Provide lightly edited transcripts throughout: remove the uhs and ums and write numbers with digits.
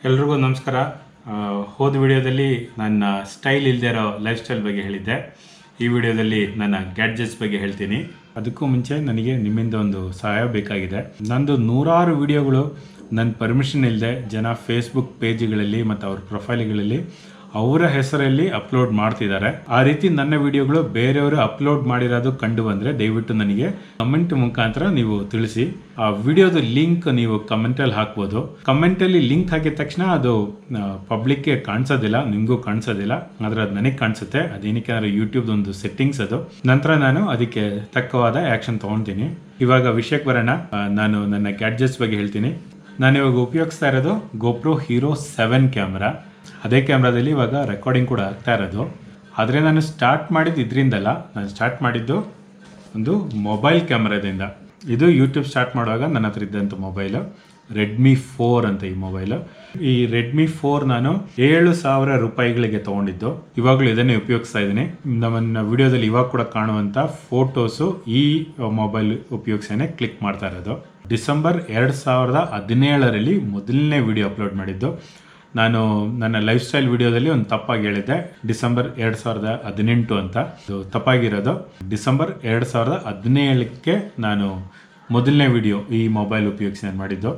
ಎಲ್ರಿಗೂ ನಮಸ್ಕಾರ. ಹೋದ ವಿಡಿಯೋದಲ್ಲಿ ನನ್ನ ಸ್ಟೈಲ್ ಇಲ್ಲದೆ ಇರೋ ಲೈಫ್ ಸ್ಟೈಲ್ ಬಗ್ಗೆ ಹೇಳಿದ್ದೆ. ಈ ವಿಡಿಯೋದಲ್ಲಿ ನನ್ನ ಗ್ಯಾಡ್ಜೆಟ್ಸ್ ಬಗ್ಗೆ ಹೇಳ್ತೀನಿ. ಅದಕ್ಕೂ ಮುಂಚೆ ನನಗೆ ನಿಮ್ಮಿಂದ ಒಂದು ಸಹಾಯ ಬೇಕಾಗಿದೆ. ನಂದು 100 ವಿಡಿಯೋಗಳು ನನ್ನ ಪರ್ಮಿಷನ್ ಇಲ್ಲದೆ ಜನ ಫೇಸ್ಬುಕ್ ಪೇಜ್ಗಳಲ್ಲಿ ಮತ್ತು ಅವ್ರ ಪ್ರೊಫೈಲ್ಗಳಲ್ಲಿ ಅವರ ಹೆಸರಲ್ಲಿ ಅಪ್ಲೋಡ್ ಮಾಡ್ತಿದ್ದಾರೆ. ಆ ರೀತಿ ನನ್ನ ವಿಡಿಯೋಗಳು ಬೇರೆಯವರು ಅಪ್ಲೋಡ್ ಮಾಡಿರೋದು ಕಂಡು ಬಂದರೆ ದಯವಿಟ್ಟು ನನಗೆ ಕಮೆಂಟ್ ಮುಖಾಂತರ ನೀವು ತಿಳಿಸಿ. ಆ ವಿಡಿಯೋದ ಲಿಂಕ್ ನೀವು ಕಮೆಂಟಲ್ಲಿ ಹಾಕ್ಬೋದು. ಕಮೆಂಟಲ್ಲಿ ಲಿಂಕ್ ಹಾಕಿದ ತಕ್ಷಣ ಅದು ಪಬ್ಲಿಕ್ಗೆ ಕಾಣಿಸೋದಿಲ್ಲ, ನಿಮಗೂ ಕಾಣಿಸೋದಿಲ್ಲ, ಆದರೆ ಅದು ನನಗೆ ಕಾಣಿಸುತ್ತೆ. ಅದೇನಕ್ಕೆ ಅಂದರೆ ಯೂಟ್ಯೂಬ್ದೊಂದು ಸೆಟ್ಟಿಂಗ್ಸ್ ಅದು. ನಂತರ ನಾನು ಅದಕ್ಕೆ ತಕ್ಕವಾದ ಆ್ಯಕ್ಷನ್ ತೊಗೊಳ್ತೀನಿ. ಇವಾಗ ವಿಷಯಕ್ಕೆ ಬರೋಣ. ನಾನು ನನ್ನ ಗ್ಯಾಡ್ಜೆಟ್ಸ್ ಬಗ್ಗೆ ಹೇಳ್ತೀನಿ. ನಾನು ಇವಾಗ ಉಪಯೋಗಿಸ್ತಾ ಇರೋದು GoPro Hero 7 ಕ್ಯಾಮ್ರಾ. ಅದೇ ಕ್ಯಾಮ್ರಾದಲ್ಲಿ ಇವಾಗ ರೆಕಾರ್ಡಿಂಗ್ ಕೂಡ ಆಗ್ತಾ ಇರೋದು. ಆದರೆ ನಾನು ಸ್ಟಾರ್ಟ್ ಮಾಡಿದ್ದು ಇದರಿಂದಲ್ಲ, ನಾನು ಸ್ಟಾರ್ಟ್ ಮಾಡಿದ್ದು ಒಂದು ಮೊಬೈಲ್ ಕ್ಯಾಮ್ರಾದಿಂದ. ಇದು ಯೂಟ್ಯೂಬ್ ಸ್ಟಾರ್ಟ್ ಮಾಡುವಾಗ ನನ್ನ ಹತ್ರ ಇದ್ದಂಥ ಮೊಬೈಲು Redmi 4 ಅಂತ ಈ ಮೊಬೈಲು. ಈ Redmi 4 ನಾನು 7,000 ರೂಪಾಯಿಗಳಿಗೆ ತೊಗೊಂಡಿದ್ದು. ಇವಾಗಲೂ ಇದನ್ನೇ ಉಪಯೋಗಿಸ್ತಾ ಇದ್ದೀನಿ. ನನ್ನ ವಿಡಿಯೋದಲ್ಲಿ ಇವಾಗ ಕೂಡ ಕಾಣುವಂಥ ಫೋಟೋಸು ಈ ಮೊಬೈಲ್ ಉಪಯೋಗಿಸೇ ಕ್ಲಿಕ್ ಮಾಡ್ತಾ ಇರೋದು. ಡಿಸೆಂಬರ್ 2017ರಲ್ಲಿ ಮೊದಲನೇ ವಿಡಿಯೋ ಅಪ್ಲೋಡ್ ಮಾಡಿದ್ದು. ನಾನು ನನ್ನ ಲೈಫ್ ಸ್ಟೈಲ್ ವಿಡಿಯೋದಲ್ಲಿ ಒಂದು ತಪ್ಪಾಗಿ ಹೇಳಿದ್ದೆ, ಡಿಸೆಂಬರ್ 2018 ಅಂತ. ಅದು ತಪ್ಪಾಗಿರೋದು. ಡಿಸೆಂಬರ್ 2017ಕ್ಕೆ ನಾನು ಮೊದಲನೇ ವಿಡಿಯೋ ಈ ಮೊಬೈಲ್ ಉಪಯೋಗಿಸಿ ನಾನು ಮಾಡಿದ್ದು.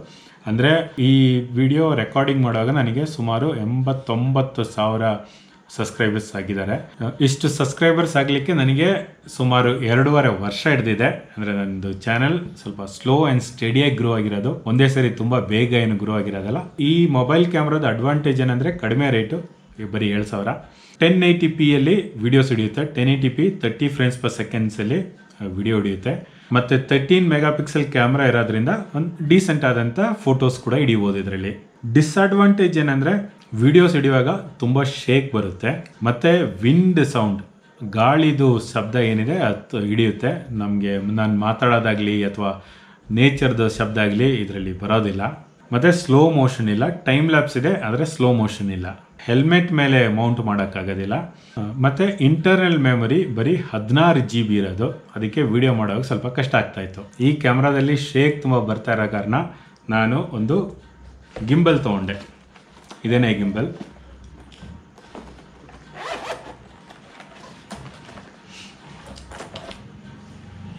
ಅಂದರೆ ಈ ವಿಡಿಯೋ ರೆಕಾರ್ಡಿಂಗ್ ಮಾಡುವಾಗ ನನಗೆ ಸುಮಾರು 89,000 ಸಬ್ಸ್ಕ್ರೈಬರ್ಸ್ ಆಗಿದ್ದಾರೆ. ಇಷ್ಟು ಸಬ್ಸ್ಕ್ರೈಬರ್ಸ್ ಆಗಲಿಕ್ಕೆ ನನಗೆ ಸುಮಾರು 2.5 ವರ್ಷ ಹಿಡಿದಿದೆ. ಅಂದರೆ ನನ್ನದು ಚಾನಲ್ ಸ್ವಲ್ಪ ಸ್ಲೋ ಆ್ಯಂಡ್ ಸ್ಟಡಿಯಾಗಿ ಗ್ರೋ ಆಗಿರೋದು, ಒಂದೇ ಸರಿ ತುಂಬ ಬೇಗ ಏನು ಗ್ರೋ ಆಗಿರೋದಲ್ಲ. ಈ ಮೊಬೈಲ್ ಕ್ಯಾಮ್ರಾದ ಅಡ್ವಾಂಟೇಜ್ ಏನಂದರೆ ಕಡಿಮೆ ರೇಟು, ಬರೀ 7,000. 1080pಯಲ್ಲಿ ವಿಡಿಯೋಸ್ ಹಿಡಿಯುತ್ತೆ. 1080p 30 ಫ್ರೇಮ್ಸ್ ಪರ್ ಸೆಕೆಂಡ್ಸಲ್ಲಿ ವಿಡಿಯೋ ಹಿಡಿಯುತ್ತೆ. ಮತ್ತು 13 ಮೆಗಾಪಿಕ್ಸೆಲ್ ಕ್ಯಾಮ್ರಾ ಇರೋದ್ರಿಂದ ಒಂದು ಡೀಸೆಂಟ್ ಆದಂಥ ಫೋಟೋಸ್ ಕೂಡ ಹಿಡಿಬೋದು ಇದರಲ್ಲಿ. ಡಿಸ್ಅಡ್ವಾಂಟೇಜ್ ಏನಂದರೆ ವಿಡಿಯೋಸ್ ಹಿಡಿಯುವಾಗ ತುಂಬ ಶೇಕ್ ಬರುತ್ತೆ, ಮತ್ತು ವಿಂಡ್ ಸೌಂಡ್, ಗಾಳಿದು ಶಬ್ದ ಏನಿದೆ ಅದು ಹಿಡಿಯುತ್ತೆ. ನಮಗೆ ನಾನು ಮಾತಾಡೋದಾಗಲಿ ಅಥವಾ ನೇಚರ್ದು ಶಬ್ದ ಆಗಲಿ ಇದರಲ್ಲಿ ಬರೋದಿಲ್ಲ. ಮತ್ತು ಸ್ಲೋ ಮೋಷನ್ ಇಲ್ಲ. ಟೈಮ್ ಲ್ಯಾಪ್ಸ್ ಇದೆ, ಆದರೆ ಸ್ಲೋ ಮೋಷನ್ ಇಲ್ಲ. ಹೆಲ್ಮೆಟ್ ಮೇಲೆ ಮೌಂಟ್ ಮಾಡೋಕ್ಕಾಗೋದಿಲ್ಲ. ಮತ್ತು ಇಂಟರ್ನಲ್ ಮೆಮೊರಿ ಬರೀ 16 GB ಇರೋದು. ಅದಕ್ಕೆ ವಿಡಿಯೋ ಮಾಡೋವಾಗ ಸ್ವಲ್ಪ ಕಷ್ಟ ಆಗ್ತಾಯಿತ್ತು. ಈ ಕ್ಯಾಮ್ರಾದಲ್ಲಿ ಶೇಕ್ ತುಂಬ ಬರ್ತಾ ಇರೋ ಕಾರಣ ನಾನು ಒಂದು ಗಿಂಬಲ್ ತೊಗೊಂಡೆ. ಇದೇನೇ ಗಿಂಬಲ್.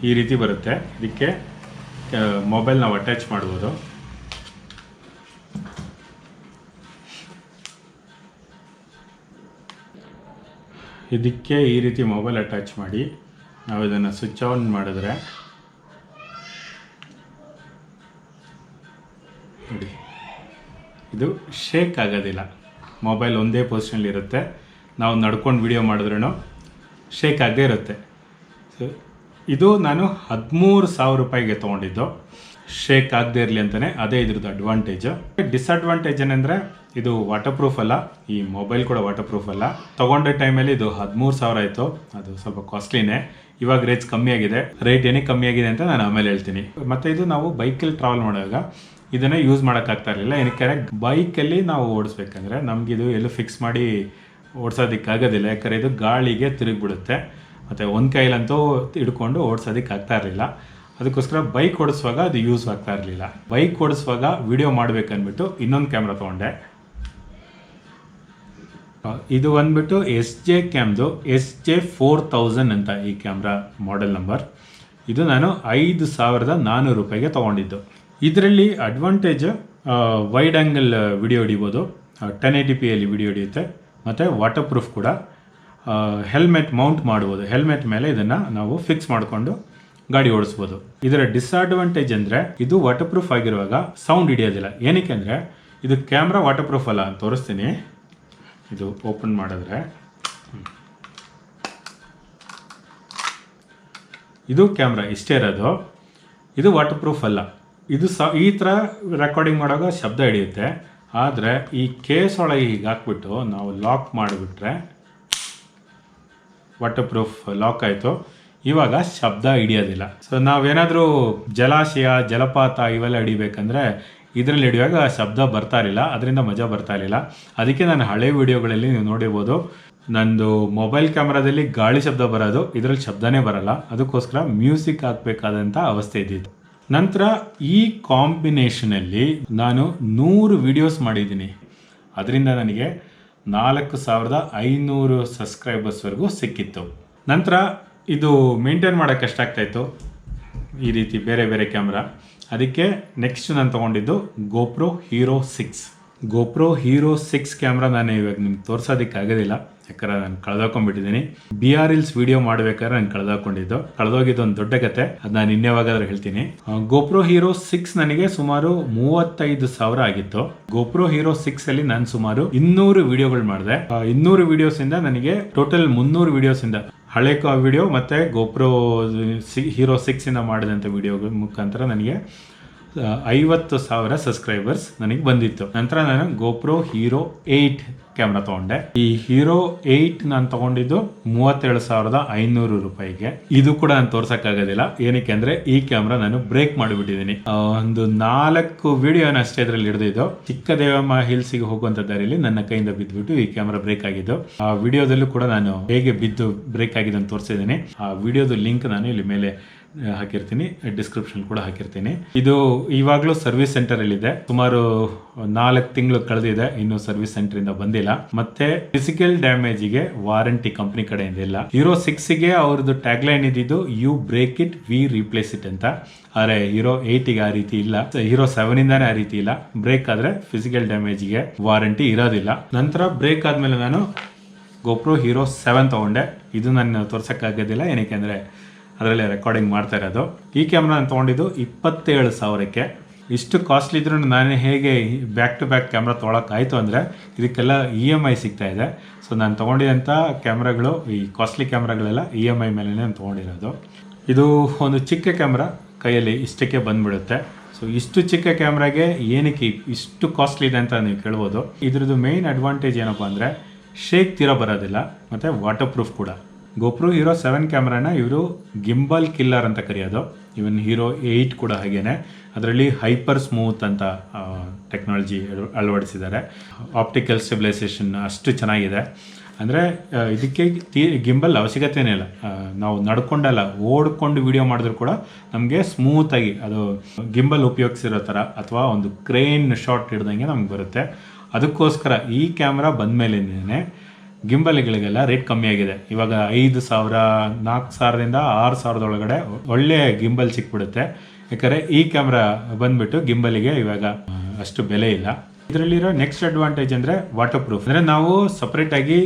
ಈ ರೀತಿ ಬರುತ್ತೆ. ಇದಕ್ಕೆ ಮೊಬೈಲ್ ನಾವು ಅಟ್ಯಾಚ್ ಮಾಡ್ಬೋದು. ಇದಕ್ಕೆ ಈ ರೀತಿ ಮೊಬೈಲ್ ಅಟ್ಯಾಚ್ ಮಾಡಿ ನಾವು ಇದನ್ನು ಸ್ವಿಚ್ ಆನ್ ಮಾಡಿದ್ರೆ ನೋಡಿ, ಇದು ಶೇಕ್ ಆಗೋದಿಲ್ಲ. ಮೊಬೈಲ್ ಒಂದೇ ಪೊಸಿಷನಲ್ಲಿ ಇರುತ್ತೆ. ನಾವು ನಡ್ಕೊಂಡು ವಿಡಿಯೋ ಮಾಡಿದ್ರೂ ಶೇಕ್ ಆಗದೇ ಇರುತ್ತೆ. ಸೊ ಇದು ನಾನು 13,000 ರೂಪಾಯಿಗೆ ತೊಗೊಂಡಿದ್ದು, ಶೇಕ್ ಆಗದೇ ಇರಲಿ ಅಂತಲೇ. ಅದೇ ಇದ್ರದ್ದು ಅಡ್ವಾಂಟೇಜು. ಡಿಸ್ಅಡ್ವಾಂಟೇಜ್ ಏನಂದರೆ ಇದು ವಾಟರ್ ಪ್ರೂಫ್ ಅಲ್ಲ. ಈ ಮೊಬೈಲ್ ಕೂಡ ವಾಟರ್ ಪ್ರೂಫ್ ಅಲ್ಲ. ತೊಗೊಂಡ ಟೈಮಲ್ಲಿ ಇದು 13,000 ಆಯಿತು. ಅದು ಸ್ವಲ್ಪ ಕಾಸ್ಟ್ಲಿನೇ. ಇವಾಗ ರೇಟ್ಸ್ ಕಮ್ಮಿ ಆಗಿದೆ. ರೇಟ್ ಏನಕ್ಕೆ ಕಮ್ಮಿ ಆಗಿದೆ ಅಂತ ನಾನು ಆಮೇಲೆ ಹೇಳ್ತೀನಿ. ಮತ್ತು ಇದು ನಾವು ಬೈಕಲ್ಲಿ ಟ್ರಾವೆಲ್ ಮಾಡುವಾಗ ಇದನ್ನು ಯೂಸ್ ಮಾಡೋಕ್ಕಾಗ್ತಾ ಇರಲಿಲ್ಲ. ಏನಕ್ಕೆ ಬೈಕಲ್ಲಿ ನಾವು ಓಡಿಸ್ಬೇಕಂದ್ರೆ ನಮಗಿದು ಎಲ್ಲೂ ಫಿಕ್ಸ್ ಮಾಡಿ ಓಡಿಸೋದಕ್ಕಾಗೋದಿಲ್ಲ. ಯಾಕಂದರೆ ಇದು ಗಾಳಿಗೆ ತಿರುಗಿಬಿಡುತ್ತೆ. ಮತ್ತು ಒಂದು ಕೈಲಂತೂ ಹಿಡ್ಕೊಂಡು ಓಡಿಸೋದಕ್ಕೆ ಆಗ್ತಾ ಇರಲಿಲ್ಲ. ಅದಕ್ಕೋಸ್ಕರ ಬೈಕ್ ಓಡಿಸುವಾಗ ಅದು ಯೂಸ್ ಆಗ್ತಾ ಇರಲಿಲ್ಲ. ಬೈಕ್ ಓಡಿಸುವಾಗ ವಿಡಿಯೋ ಮಾಡಬೇಕಂದ್ಬಿಟ್ಟು ಇನ್ನೊಂದು ಕ್ಯಾಮ್ರಾ ತೊಗೊಂಡೆ. ಇದು ಬಂದ್ಬಿಟ್ಟು SJ ಕ್ಯಾಮ್ದು SJ4000 ಅಂತ ಈ ಕ್ಯಾಮ್ರಾ ಮಾಡೆಲ್ ನಂಬರ್. ಇದು ನಾನು 5,400 ರೂಪಾಯಿಗೆ ತೊಗೊಂಡಿದ್ದು. ಇದರಲ್ಲಿ ಅಡ್ವಾಂಟೇಜ್ ವೈಡ್ ಆ್ಯಂಗಲ್ ವಿಡಿಯೋ ಹಿಡಿಬೋದು, 1080pಯಲ್ಲಿ ವಿಡಿಯೋ ಹಿಡಿಯುತ್ತೆ, ಮತ್ತು ವಾಟರ್ ಪ್ರೂಫ್ ಕೂಡ. ಹೆಲ್ಮೆಟ್ ಮೌಂಟ್ ಮಾಡ್ಬೋದು. ಹೆಲ್ಮೆಟ್ ಮೇಲೆ ಇದನ್ನು ನಾವು ಫಿಕ್ಸ್ ಮಾಡಿಕೊಂಡು ಗಾಡಿ ಓಡಿಸ್ಬೋದು. ಇದರ ಡಿಸ್ಅಡ್ವಾಂಟೇಜ್ ಅಂದರೆ ಇದು ವಾಟರ್ ಪ್ರೂಫ್ ಆಗಿರುವಾಗ ಸೌಂಡ್ ಹಿಡಿಯೋದಿಲ್ಲ. ಏನಕ್ಕೆ ಅಂದರೆ ಇದು ಕ್ಯಾಮ್ರಾ ವಾಟರ್ ಪ್ರೂಫ್ ಅಲ್ಲ ಅಂತ ತೋರಿಸ್ತೀನಿ. ಇದು ಓಪನ್ ಮಾಡಿದ್ರೆ ಇದು ಕ್ಯಾಮ್ರಾ ಇಷ್ಟೇ ಇರೋದು. ಇದು ವಾಟರ್ ಪ್ರೂಫ್ ಅಲ್ಲ. ಇದು ಈ ಥರ ರೆಕಾರ್ಡಿಂಗ್ ಮಾಡುವಾಗ ಶಬ್ದ ಹಿಡಿಯುತ್ತೆ. ಆದರೆ ಈ ಕೇಸ್ ಒಳಗೆ ಹೀಗೆ ಹಾಕ್ಬಿಟ್ಟು ನಾವು ಲಾಕ್ ಮಾಡಿಬಿಟ್ರೆ ವಾಟರ್ ಪ್ರೂಫ್ ಲಾಕ್ ಆಯಿತು. ಇವಾಗ ಶಬ್ದ ಹಿಡಿಯೋದಿಲ್ಲ. ಸೊ ನಾವೇನಾದರೂ ಜಲಾಶಯ, ಜಲಪಾತ ಇವೆಲ್ಲ ಹಿಡಿಬೇಕಂದ್ರೆ ಇದರಲ್ಲಿ ಹಿಡಿಯುವಾಗ ಶಬ್ದ ಬರ್ತಾ ಇರಲಿಲ್ಲ. ಅದರಿಂದ ಮಜಾ ಬರ್ತಾ ಇರಲಿಲ್ಲ. ಅದಕ್ಕೆ ನಾನು ಹಳೆ ವಿಡಿಯೋಗಳಲ್ಲಿ ನೀವು ನೋಡಿರ್ಬೋದು, ನಂದು ಮೊಬೈಲ್ ಕ್ಯಾಮ್ರಾದಲ್ಲಿ ಗಾಳಿ ಶಬ್ದ ಬರೋದು, ಇದರಲ್ಲಿ ಶಬ್ದನೇ ಬರಲ್ಲ. ಅದಕ್ಕೋಸ್ಕರ ಮ್ಯೂಸಿಕ್ ಹಾಕಬೇಕಾದಂಥ ಅವಸ್ಥೆ ಇದ್ದಿತ್ತು. ನಂತರ ಈ ಕಾಂಬಿನೇಷನಲ್ಲಿ ನಾನು 100 ವಿಡಿಯೋಸ್ ಮಾಡಿದ್ದೀನಿ. ಅದರಿಂದ ನನಗೆ 4500 ಸಬ್ಸ್ಕ್ರೈಬರ್ಸ್ವರೆಗೂ ಸಿಕ್ಕಿತ್ತು. ನಂತರ ಇದು ಮೇಂಟೈನ್ ಮಾಡೋಕ್ಕೆ ಎಷ್ಟಾಗ್ತಾಯಿತ್ತು ಈ ರೀತಿ ಬೇರೆ ಬೇರೆ ಕ್ಯಾಮ್ರಾ. ಅದಕ್ಕೆ ನೆಕ್ಸ್ಟ್ ನಾನು ತೊಗೊಂಡಿದ್ದು GoPro Hero 6. GoPro Hero 6 camera ನಾನು ಇವಾಗ ನಿಮ್ಗೆ ತೋರಿಸೋದಕ್ಕೆ ಆಗೋದಿಲ್ಲ, ಯಾಕಂದ್ರೆ ನಾನು ಕಳೆದಾಕೊಂಡ್ಬಿಟ್ಟಿದ್ದೀನಿ. BRLs ವಿಡಿಯೋ ಮಾಡಬೇಕಾದ್ರೆ ನಾನು ಕಳೆದೋಗಿದ್ದು ಒಂದು ದೊಡ್ಡ ಕತೆ, ಅದು ನಾನು ಇನ್ನೇವಾಗಾದ್ರೂ ಹೇಳ್ತೀನಿ. GoPro Hero 6 ನನಗೆ ಸುಮಾರು 35,000 ಆಗಿತ್ತು. GoPro Hero 6 ಅಲ್ಲಿ ನಾನು ಸುಮಾರು 200 ವಿಡಿಯೋಗಳು ಮಾಡಿದೆ. 200 ವಿಡಿಯೋಸಿಂದ ನನಗೆ ಟೋಟಲ್ 300 ವಿಡಿಯೋಸಿಂದ ಹಳೆ ವಿಡಿಯೋ ಮತ್ತು GoPro Hero 6 ಇಂದ ಮಾಡಿದಂಥ ವಿಡಿಯೋ ಮುಖಾಂತರ ನನಗೆ 50,000 ಸಬ್ಸ್ಕ್ರೈಬರ್ಸ್ ನನಗೆ ಬಂದಿತ್ತು. ನಂತರ ನಾನು GoPro Hero 8 ಕ್ಯಾಮ್ರಾ ತೊಗೊಂಡೆ. ಈ Hero 8 ನಾನು ತೊಗೊಂಡಿದ್ದು 37,500 ರೂಪಾಯಿಗೆ. ಇದು ಕೂಡ ನಾನು ತೋರ್ಸಕ್ಕಾಗೋದಿಲ್ಲ, ಏನಕ್ಕೆ ಅಂದರೆ ಈ ಕ್ಯಾಮ್ರಾ ನಾನು ಬ್ರೇಕ್ ಮಾಡಿಬಿಟ್ಟಿದ್ದೀನಿ. ಒಂದು 4 ವಿಡಿಯೋನ ಅಷ್ಟೇ ಇದರಲ್ಲಿ ಹಿಡಿದಿದ್ದು. ಚಿಕ್ಕದೇವಮ್ಮ ಹಿಲ್ಸಿಗೆ ಹೋಗುವಂಥ ದಾರಿಯಲ್ಲಿ ನನ್ನ ಕೈಯಿಂದ ಬಿದ್ದುಬಿಟ್ಟು ಈ ಕ್ಯಾಮ್ರಾ ಬ್ರೇಕ್ ಆಗಿದ್ದು. ಆ ವಿಡಿಯೋದಲ್ಲೂ ಕೂಡ ನಾನು ಹೇಗೆ ಬಿದ್ದು ಬ್ರೇಕ್ ಆಗಿದೆ ಅಂತ ತೋರಿಸಿದ್ದೀನಿ. ಆ ವಿಡಿಯೋದ ಲಿಂಕ್ ನಾನು ಇಲ್ಲಿ ಮೇಲೆ ಹಾಕಿರ್ತೀನಿ, ಡಿಸ್ಕ್ರಿಪ್ಷನ್ ಕೂಡ ಹಾಕಿರ್ತೀನಿ. ಇದು ಇವಾಗಲೂ ಸರ್ವಿಸ್ ಸೆಂಟರ್ ಅಲ್ಲಿದೆ. ಸುಮಾರು 4 ತಿಂಗಳು ಕಳೆದಿದೆ, ಇನ್ನು ಸರ್ವಿಸ್ ಸೆಂಟರ್ ಇಂದ ಬಂದಿಲ್ಲ. ಮತ್ತೆ ಫಿಸಿಕಲ್ ಡ್ಯಾಮೇಜಿಗೆ ವಾರಂಟಿ ಕಂಪನಿ ಕಡೆಯಿಂದ ಇಲ್ಲ. Hero 6ಗೆ ಅವ್ರದ್ದು ಟ್ಯಾಗ್ ಲೈನ್ ಇದ್ದಿದ್ದು you break it we replace it ಅಂತ. ಆದರೆ Hero 8ಗೆ ಆ ರೀತಿ ಇಲ್ಲ. Hero 7 ಇಂದಾನೆ ಆ ರೀತಿ ಇಲ್ಲ. ಬ್ರೇಕ್ ಆದ್ರೆ ಫಿಸಿಕಲ್ ಡ್ಯಾಮೇಜಿಗೆ ವಾರಂಟಿ ಇರೋದಿಲ್ಲ. ನಂತರ ಬ್ರೇಕ್ ಆದ್ಮೇಲೆ ನಾನು GoPro Hero 7 ತಗೊಂಡೆ. ಇದು ನಾನು ತೋರ್ಸಕ್ಕಾಗೋದಿಲ್ಲ, ಏನಕ್ಕೆ ಅಂದರೆ ಅದರಲ್ಲೇ ರೆಕಾರ್ಡಿಂಗ್ ಮಾಡ್ತಾ ಇರೋದು. ಈ ಕ್ಯಾಮ್ರಾ ನಾನು ತೊಗೊಂಡಿದ್ದು 27,000ಕ್ಕೆ. ಇಷ್ಟು ಕಾಸ್ಟ್ಲಿ ಇದ್ರೂ ನಾನು ಹೇಗೆ ಬ್ಯಾಕ್ ಟು ಬ್ಯಾಕ್ ಕ್ಯಾಮ್ರಾ ತೊಗೊಳಕ್ಕಾಯಿತು ಅಂದರೆ ಇದಕ್ಕೆಲ್ಲ EMI ಸಿಗ್ತಾ ಇದೆ. ಸೊ ನಾನು ತೊಗೊಂಡಿದ್ದಂಥ ಕ್ಯಾಮ್ರಾಗಳು, ಈ ಕಾಸ್ಟ್ಲಿ ಕ್ಯಾಮ್ರಾಗಳೆಲ್ಲ EMI ಮೇಲೇ ನಾನು ತೊಗೊಂಡಿರೋದು. ಇದು ಒಂದು ಚಿಕ್ಕ ಕ್ಯಾಮ್ರಾ, ಕೈಯಲ್ಲಿ ಇಷ್ಟಕ್ಕೆ ಬಂದುಬಿಡುತ್ತೆ. ಸೊ ಇಷ್ಟು ಚಿಕ್ಕ ಕ್ಯಾಮ್ರಾಗೆ ಏನಕ್ಕೆ ಇಷ್ಟು ಕಾಸ್ಟ್ಲಿ ಇದೆ ಅಂತ ನೀವು ಕೇಳ್ಬೋದು. ಇದ್ರದ್ದು ಮೇಯ್ನ್ ಅಡ್ವಾಂಟೇಜ್ ಏನಪ್ಪ ಅಂದರೆ ಶೇಕ್ ತೀರ ಬರೋದಿಲ್ಲ ಮತ್ತು ವಾಟರ್ ಪ್ರೂಫ್ ಕೂಡ. GoPro Hero 7 ಕ್ಯಾಮ್ರಾನ ಇವರು ಗಿಂಬಲ್ ಕಿಲ್ಲರ್ ಅಂತ ಕರೆಯೋದು. ಇವನ್ Hero 8 ಕೂಡ ಹಾಗೇನೆ. ಅದರಲ್ಲಿ ಹೈಪರ್ ಸ್ಮೂತ್ ಅಂತ ಟೆಕ್ನಾಲಜಿ ಅಳವಡಿಸಿದ್ದಾರೆ. ಆಪ್ಟಿಕಲ್ ಸ್ಟೆಬಿಲೈಸೇಷನ್ ಅಷ್ಟು ಚೆನ್ನಾಗಿದೆ. ಅಂದರೆ ಇದಕ್ಕೆ ಗಿಂಬಲ್ ಅವಶ್ಯಕತೆನೇ ಇಲ್ಲ. ನಾವು ನಡ್ಕೊಂಡಲ್ಲ, ಓಡ್ಕೊಂಡು ವಿಡಿಯೋ ಮಾಡಿದ್ರು ಕೂಡ ನಮಗೆ ಸ್ಮೂತಾಗಿ ಅದು ಗಿಂಬಲ್ ಉಪಯೋಗಿಸಿರೋ ಥರ ಅಥವಾ ಒಂದು ಕ್ರೇನ್ ಶಾಟ್ ಹಿಡ್ದಂಗೆ ನಮ್ಗೆ ಬರುತ್ತೆ. ಅದಕ್ಕೋಸ್ಕರ ಈ ಕ್ಯಾಮ್ರಾ ಬಂದಮೇಲಿಂದೇ ಗಿಂಬಲ್ಗಳಿಗೆಲ್ಲ ರೇಟ್ ಕಮ್ಮಿ ಆಗಿದೆ. ಇವಾಗ 5,000, 4,000ದಿಂದ 6,000 ಒಳಗಡೆ ಒಳ್ಳೆ ಗಿಂಬಲ್ ಸಿಕ್ಬಿಡುತ್ತೆ. ಯಾಕಂದರೆ ಈ ಕ್ಯಾಮ್ರಾ ಬಂದ್ಬಿಟ್ಟು ಗಿಂಬಲಿಗೆ ಇವಾಗ ಅಷ್ಟು ಬೆಲೆ ಇಲ್ಲ. ಇದರಲ್ಲಿರೋ ನೆಕ್ಸ್ಟ್ ಅಡ್ವಾಂಟೇಜ್ ಅಂದರೆ ವಾಟರ್ ಪ್ರೂಫ್. ಅಂದರೆ ನಾವು ಸಪ್ರೇಟಾಗಿ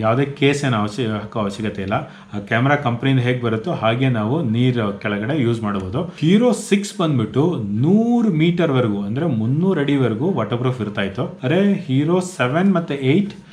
ಯಾವುದೇ ಕೇಸ್ ಏನು ಹಾಕೋ ಅವಶ್ಯಕತೆ ಇಲ್ಲ. ಆ ಕ್ಯಾಮ್ರಾ ಕಂಪ್ನಿಯಿಂದ ಹೇಗೆ ಬರುತ್ತೋ ಹಾಗೆ ನಾವು ನೀರು ಕೆಳಗಡೆ ಯೂಸ್ ಮಾಡ್ಬೋದು. Hero 6 ಬಂದ್ಬಿಟ್ಟು 100 ಮೀಟರ್ವರೆಗೂ ಅಂದರೆ 300 ಅಡಿವರೆಗೂ ವಾಟರ್ ಪ್ರೂಫ್ ಇರ್ತಾ ಇತ್ತು. ಅರೆ Hero 7 ಮತ್ತು 8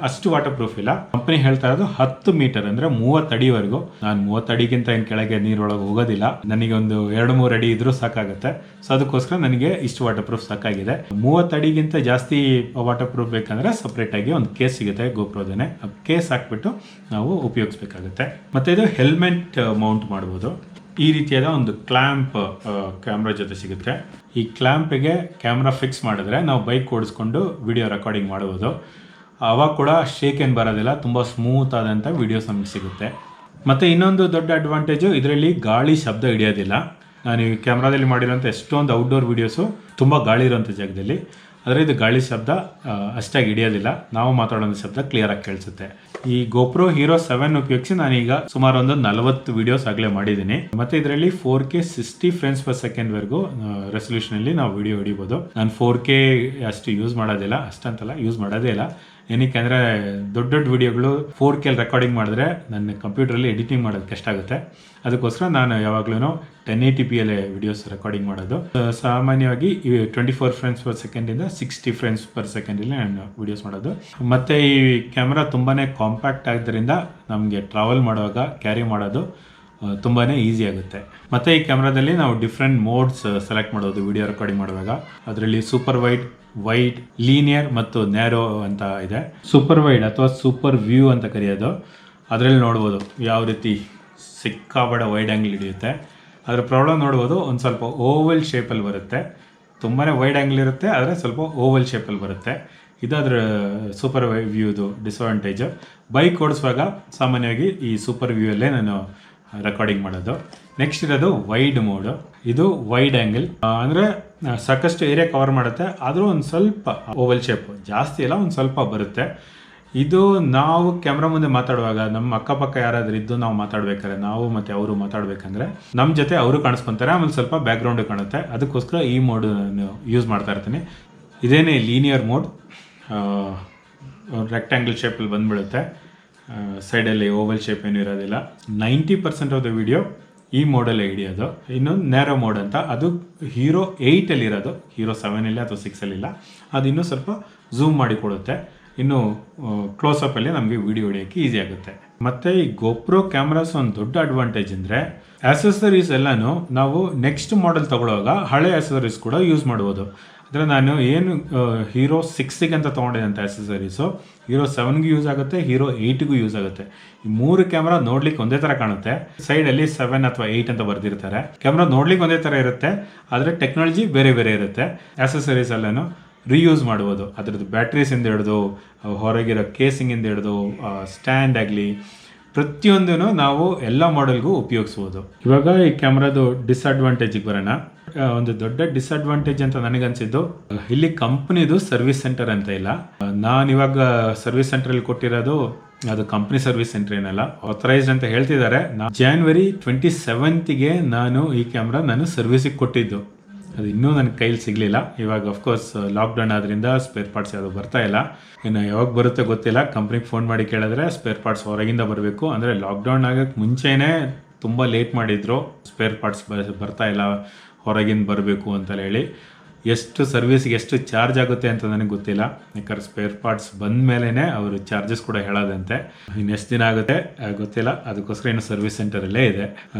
ಅಷ್ಟು ವಾಟರ್ ಪ್ರೂಫ್ ಇಲ್ಲ. ಕಂಪನಿ ಹೇಳ್ತಾ ಇರೋದು 10 ಮೀಟರ್ ಅಂದರೆ 30 ಅಡಿವರೆಗೂ. ನಾನು 30 ಅಡಿಗಿಂತ ಏನು ಕೆಳಗೆ ನೀರೊಳಗೆ ಹೋಗೋದಿಲ್ಲ. ನನಗೆ ಒಂದು 2-3 ಅಡಿ ಇದ್ರೂ ಸಾಕಾಗುತ್ತೆ. ಸೊ ಅದಕ್ಕೋಸ್ಕರ ನನಗೆ ಇಷ್ಟು ವಾಟರ್ ಪ್ರೂಫ್ ಸಾಕಾಗಿದೆ. 30 ಅಡಿಗಿಂತ ಜಾಸ್ತಿ ವಾಟರ್ ಪ್ರೂಫ್ ಬೇಕಂದ್ರೆ ಸಪ್ರೇಟಾಗಿ ಒಂದು ಕೇಸ್ ಸಿಗುತ್ತೆ GoProದೇನೆ. ಆ ಕೇಸ್ ಹಾಕ್ಬಿಟ್ಟು ನಾವು ಉಪಯೋಗಿಸ್ಬೇಕಾಗುತ್ತೆ. ಮತ್ತು ಇದು ಹೆಲ್ಮೆಟ್ ಮೌಂಟ್ ಮಾಡ್ಬೋದು. ಈ ರೀತಿಯಾದ ಒಂದು ಕ್ಲ್ಯಾಂಪ್ ಕ್ಯಾಮ್ರಾ ಜೊತೆ ಸಿಗುತ್ತೆ. ಈ ಕ್ಲ್ಯಾಂಪಿಗೆ ಕ್ಯಾಮ್ರಾ ಫಿಕ್ಸ್ ಮಾಡಿದ್ರೆ ನಾವು ಬೈಕ್ ಓಡಿಸ್ಕೊಂಡು ವಿಡಿಯೋ ರೆಕಾರ್ಡಿಂಗ್ ಮಾಡ್ಬೋದು. ಅವಾಗ ಕೂಡ ಶೇಕ್ ಏನು ಬರೋದಿಲ್ಲ, ತುಂಬ ಸ್ಮೂತ್ ಆದಂಥ ವಿಡಿಯೋಸ್ ನಮಗೆ ಸಿಗುತ್ತೆ. ಮತ್ತು ಇನ್ನೊಂದು ದೊಡ್ಡ ಅಡ್ವಾಂಟೇಜು, ಇದರಲ್ಲಿ ಗಾಳಿ ಶಬ್ದ ಹಿಡಿಯೋದಿಲ್ಲ. ನಾನು ಈ ಕ್ಯಾಮ್ರಾದಲ್ಲಿ ಮಾಡಿರೋಂಥ ಎಷ್ಟೊಂದು ಔಟ್ಡೋರ್ ವೀಡಿಯೋಸು ತುಂಬ ಗಾಳಿ ಇರೋಂಥ ಜಾಗದಲ್ಲಿ, ಆದರೆ ಇದು ಗಾಳಿ ಶಬ್ದ ಅಷ್ಟಾಗಿ ಹಿಡಿಯೋದಿಲ್ಲ. ನಾವು ಮಾತಾಡೋಂಥ ಶಬ್ದ ಕ್ಲಿಯರಾಗಿ ಕೇಳಿಸುತ್ತೆ. ಈ GoPro Hero 7 ಉಪಯೋಗಿಸಿ ನಾನೀಗ ಸುಮಾರು ಒಂದು 40 ವಿಡಿಯೋಸ್ ಆಗಲೇ ಮಾಡಿದ್ದೀನಿ. ಮತ್ತು ಇದರಲ್ಲಿ 4K 60 ಫ್ರೇಮ್ಸ್ ಪರ್ ಸೆಕೆಂಡ್ ವರೆಗೂ ರೆಸಲ್ಯೂಷನಲ್ಲಿ ನಾವು ವಿಡಿಯೋ ಹಿಡಿಬೋದು. ನಾನು 4K ಅಷ್ಟು ಯೂಸ್ ಮಾಡೋದಿಲ್ಲ, ಅಷ್ಟಂತಲ್ಲ ಯೂಸ್ ಮಾಡೋದೇ ಇಲ್ಲ. ಏನಕ್ಕೆ ಅಂದರೆ ದೊಡ್ಡ ದೊಡ್ಡ ವಿಡಿಯೋಗಳು 4K ರೆಕಾರ್ಡಿಂಗ್ ಮಾಡಿದ್ರೆ ನನ್ನ ಕಂಪ್ಯೂಟ್ರಲ್ಲಿ ಎಡಿಟಿಂಗ್ ಮಾಡೋದು ಕಷ್ಟ ಆಗುತ್ತೆ. ಅದಕ್ಕೋಸ್ಕರ ನಾನು ಯಾವಾಗಲೂ 1080pಯಲ್ಲೇ ವಿಡಿಯೋಸ್ ರೆಕಾರ್ಡಿಂಗ್ ಮಾಡೋದು. ಸಾಮಾನ್ಯವಾಗಿ 24 ಫ್ರೇಮ್ಸ್ ಪರ್ ಸೆಕೆಂಡಿಂದ 60 ಫ್ರೇಮ್ಸ್ ಪರ್ ಸೆಕೆಂಡಲ್ಲಿ ನಾನು ವಿಡಿಯೋಸ್ ಮಾಡೋದು. ಮತ್ತು ಈ ಕ್ಯಾಮ್ರಾ ತುಂಬಾ ಕಾಂಪ್ಯಾಕ್ಟ್ ಆದ್ದರಿಂದ ನಮಗೆ ಟ್ರಾವೆಲ್ ಮಾಡುವಾಗ ಕ್ಯಾರಿ ಮಾಡೋದು ತುಂಬಾ ಈಸಿ ಆಗುತ್ತೆ. ಮತ್ತು ಈ ಕ್ಯಾಮ್ರಾದಲ್ಲಿ ನಾವು ಡಿಫ್ರೆಂಟ್ ಮೋಡ್ಸ್ ಸೆಲೆಕ್ಟ್ ಮಾಡೋದು ವಿಡಿಯೋ ರೆಕಾರ್ಡಿಂಗ್ ಮಾಡುವಾಗ. ಅದರಲ್ಲಿ ಸೂಪರ್ ವೈಡ್, ವೈಡ್, ಲೀನಿಯರ್ ಮತ್ತು ನ್ಯಾರೋ ಅಂತ ಇದೆ. ಸೂಪರ್ ವೈಡ್ ಅಥವಾ ಸೂಪರ್ ವ್ಯೂ ಅಂತ ಕರೆಯೋದು. ಅದರಲ್ಲಿ ನೋಡ್ಬೋದು ಯಾವ ರೀತಿ ಸಿಕ್ಕಾಬಡ ವೈಡ್ ಆ್ಯಂಗಲ್ ಹಿಡಿಯುತ್ತೆ. ಅದರ ಪ್ರಾಬ್ಲಮ್ ನೋಡ್ಬೋದು, ಒಂದು ಸ್ವಲ್ಪ ಓವಲ್ ಶೇಪಲ್ಲಿ ಬರುತ್ತೆ. ತುಂಬಾ ವೈಡ್ ಆ್ಯಂಗಲ್ ಇರುತ್ತೆ, ಆದರೆ ಸ್ವಲ್ಪ ಓವಲ್ ಶೇಪಲ್ಲಿ ಬರುತ್ತೆ. ಇದಾದ್ರ ಸೂಪರ್ ವ್ಯೂದು ಡಿಸ್ಅಡ್ವಾಂಟೇಜು. ಬೈಕ್ ಓಡಿಸುವಾಗ ಸಾಮಾನ್ಯವಾಗಿ ಈ ಸೂಪರ್ ವ್ಯೂಯಲ್ಲೇ ನಾನು ರೆಕಾರ್ಡಿಂಗ್ ಮಾಡೋದು. ನೆಕ್ಸ್ಟ್ ಇರೋದು ವೈಡ್ ಮೋಡು. ಇದು ವೈಡ್ ಆ್ಯಂಗಲ್, ಅಂದರೆ ಸಾಕಷ್ಟು ಏರಿಯಾ ಕವರ್ ಮಾಡುತ್ತೆ, ಆದರೂ ಒಂದು ಸ್ವಲ್ಪ ಓವಲ್ ಶೇಪ್, ಜಾಸ್ತಿ ಇಲ್ಲ, ಒಂದು ಸ್ವಲ್ಪ ಬರುತ್ತೆ. ಇದು ನಾವು ಕ್ಯಾಮ್ರಾ ಮುಂದೆ ಮಾತಾಡುವಾಗ ನಮ್ಮ ಅಕ್ಕಪಕ್ಕ ಯಾರಾದರೂ ಇದ್ದು ನಾವು ಮಾತಾಡ್ಬೇಕಾದ್ರೆ, ನಾವು ಮತ್ತು ಅವರು ಮಾತಾಡ್ಬೇಕಂದ್ರೆ ನಮ್ಮ ಜೊತೆ ಅವರು ಕಾಣಿಸ್ಕೊತಾರೆ, ಆಮೇಲೆ ಸ್ವಲ್ಪ ಬ್ಯಾಕ್ಗ್ರೌಂಡ್ ಕಾಣುತ್ತೆ. ಅದಕ್ಕೋಸ್ಕರ ಈ ಮೋಡ್ ನಾನು ಯೂಸ್ ಮಾಡ್ತಾ ಇರ್ತೀನಿ. ಇದೇನೇ ಲೀನಿಯರ್ ಮೋಡ್, ರೆಕ್ಟ್ಯಾಂಗಲ್ ಶೇಪಲ್ಲಿ ಬಂದುಬಿಡುತ್ತೆ, ಸೈಡಲ್ಲಿ ಓವಲ್ ಶೇಪ್ ಏನೂ ಇರೋದಿಲ್ಲ. 90% ಆಫ್ ದ ವಿಡಿಯೋ ಈ ಮೋಡಲ್ಲೇ ಹಿಡಿಯೋದು. ಇನ್ನೊಂದು ನ್ಯಾರೋ ಮೋಡ್ ಅಂತ, ಅದು ಹೀರೋ 8ಅಲ್ಲಿ ಇರೋದು, ಹೀರೋ 7ಅಲ್ಲಿ ಅಥವಾ 6ಅಲ್ಲಿಲ್ಲ. ಅದು ಇನ್ನೂ ಸ್ವಲ್ಪ ಝೂಮ್ ಮಾಡಿ ಕೊಡುತ್ತೆ, ಇನ್ನು ಕ್ಲೋಸಪ್ಪಲ್ಲಿ ನಮಗೆ ವಿಡಿಯೋ ಹಿಡಿಯೋಕ್ಕೆ ಈಸಿ ಆಗುತ್ತೆ. ಮತ್ತು ಈ ಗೋಪ್ರೋ ಕ್ಯಾಮ್ರಾಸ್ ಒಂದು ದೊಡ್ಡ ಅಡ್ವಾಂಟೇಜ್ ಅಂದರೆ ಆ್ಯಸಸರೀಸ್ ಎಲ್ಲನೂ ನಾವು ನೆಕ್ಸ್ಟ್ ಮಾಡೆಲ್ ತೊಗೊಳ್ಳುವಾಗ ಹಳೆ ಆ್ಯಸಸರೀಸ್ ಕೂಡ ಯೂಸ್ ಮಾಡ್ಬೋದು. ಅಂದರೆ ನಾನು ಏನು ಹೀರೋ 6ಗೆ ಅಂತ ತೊಗೊಂಡಿದ್ದಂಥ ಆ್ಯಸಸರೀಸು ಹೀರೋ 7ಗೂ ಯೂಸ್ ಆಗುತ್ತೆ, ಹೀರೋ 8ಗೂ ಯೂಸ್ ಆಗುತ್ತೆ. ಈ 3 ಕ್ಯಾಮ್ರಾ ನೋಡ್ಲಿಕ್ಕೆ ಒಂದೇ ಥರ ಕಾಣುತ್ತೆ. ಸೈಡಲ್ಲಿ 7 ಅಥವಾ 8 ಅಂತ ಬರೆದಿರ್ತಾರೆ. ಕ್ಯಾಮ್ರಾ ನೋಡ್ಲಿಕ್ಕೆ ಒಂದೇ ಥರ ಇರುತ್ತೆ, ಆದರೆ ಟೆಕ್ನಾಲಜಿ ಬೇರೆ ಬೇರೆ ಇರುತ್ತೆ. ಆ್ಯಸಸರೀಸ್ ಎಲ್ಲನೂ ರೀಯೂಸ್ ಮಾಡ್ಬೋದು. ಅದರದ್ದು ಬ್ಯಾಟ್ರೀಸಿಂದ ಹಿಡಿದು ಹೊರಗಿರೋ ಕೇಸಿಂಗಿಂದ ಹಿಡಿದು ಸ್ಟ್ಯಾಂಡ್ ಆಗಲಿ ಪ್ರತಿಯೊಂದೂ ನಾವು ಎಲ್ಲ ಮಾಡೆಲ್ಗೂ ಉಪಯೋಗಿಸ್ಬೋದು. ಇವಾಗ ಈ ಕ್ಯಾಮ್ರಾದು ಡಿಸ್ಅಡ್ವಾಂಟೇಜಿಗೆ ಬರೋಣ. ಒಂದು ದೊಡ್ಡ ಡಿಸ್ಅಡ್ವಾಂಟೇಜ್ ಅಂತ ನನಗನ್ಸಿದ್ದು, ಇಲ್ಲಿ ಕಂಪ್ನಿದು ಸರ್ವಿಸ್ ಸೆಂಟರ್ ಅಂತ ಇಲ್ಲ. ನಾನು ಇವಾಗ ಸರ್ವಿಸ್ ಸೆಂಟ್ರಲ್ಲಿ ಕೊಟ್ಟಿರೋದು ಅದು ಕಂಪ್ನಿ ಸರ್ವಿಸ್ ಸೆಂಟರ್ ಏನಲ್ಲ, ಆಥರೈಸ್ಡ್ ಅಂತ ಹೇಳ್ತಿದ್ದಾರೆ. January 27ಗೆ ನಾನು ಈ ಕ್ಯಾಮ್ರಾ ಸರ್ವಿಸಿಗೆ ಕೊಟ್ಟಿದ್ದು, ಅದು ಇನ್ನೂ ನನ್ನ ಕೈಲಿ ಸಿಗಲಿಲ್ಲ. ಇವಾಗ ಅಫ್ಕೋರ್ಸ್ ಲಾಕ್ಡೌನ್ ಆದ್ರಿಂದ ಸ್ಪೇರ್ ಪಾರ್ಟ್ಸ್ ಯಾವುದು ಬರ್ತಾ ಇಲ್ಲ. ಇನ್ನು ಯಾವಾಗ ಬರುತ್ತೆ ಗೊತ್ತಿಲ್ಲ. ಕಂಪ್ನಿಗೆ ಫೋನ್ ಮಾಡಿ ಕೇಳಿದ್ರೆ ಸ್ಪೇರ್ ಪಾರ್ಟ್ಸ್ ಹೊರಗಿಂದ ಬರಬೇಕು, ಅಂದರೆ ಲಾಕ್ಡೌನ್ ಆಗೋಕ್ಕೆ ಮುಂಚೆನೇ ತುಂಬ ಲೇಟ್ ಮಾಡಿದ್ರು, ಸ್ಪೇರ್ ಪಾರ್ಟ್ಸ್ ಬರ್ತಾ ಇಲ್ಲ, ಹೊರಗಿಂದ ಬರಬೇಕು ಅಂತಲೇ ಹೇಳಿ. ಎಷ್ಟು ಸರ್ವಿಸ್ಗೆ ಎಷ್ಟು ಚಾರ್ಜ್ ಆಗುತ್ತೆ ಅಂತ ನನಗೆ ಗೊತ್ತಿಲ್ಲ, ಯಾಕಂದ್ರೆ ಸ್ಪೇರ್ ಪಾರ್ಟ್ಸ್ ಬಂದ ಮೇಲೇ ಅವರು ಚಾರ್ಜಸ್ ಕೂಡ ಹೇಳೋದಂತೆ. ಇನ್ನು ಎಷ್ಟು ದಿನ ಆಗುತ್ತೆ ಗೊತ್ತಿಲ್ಲ, ಅದಕ್ಕೋಸ್ಕರ ಇನ್ನು ಸರ್ವಿಸ್ ಸೆಂಟರಲ್ಲೇ ಇದೆ.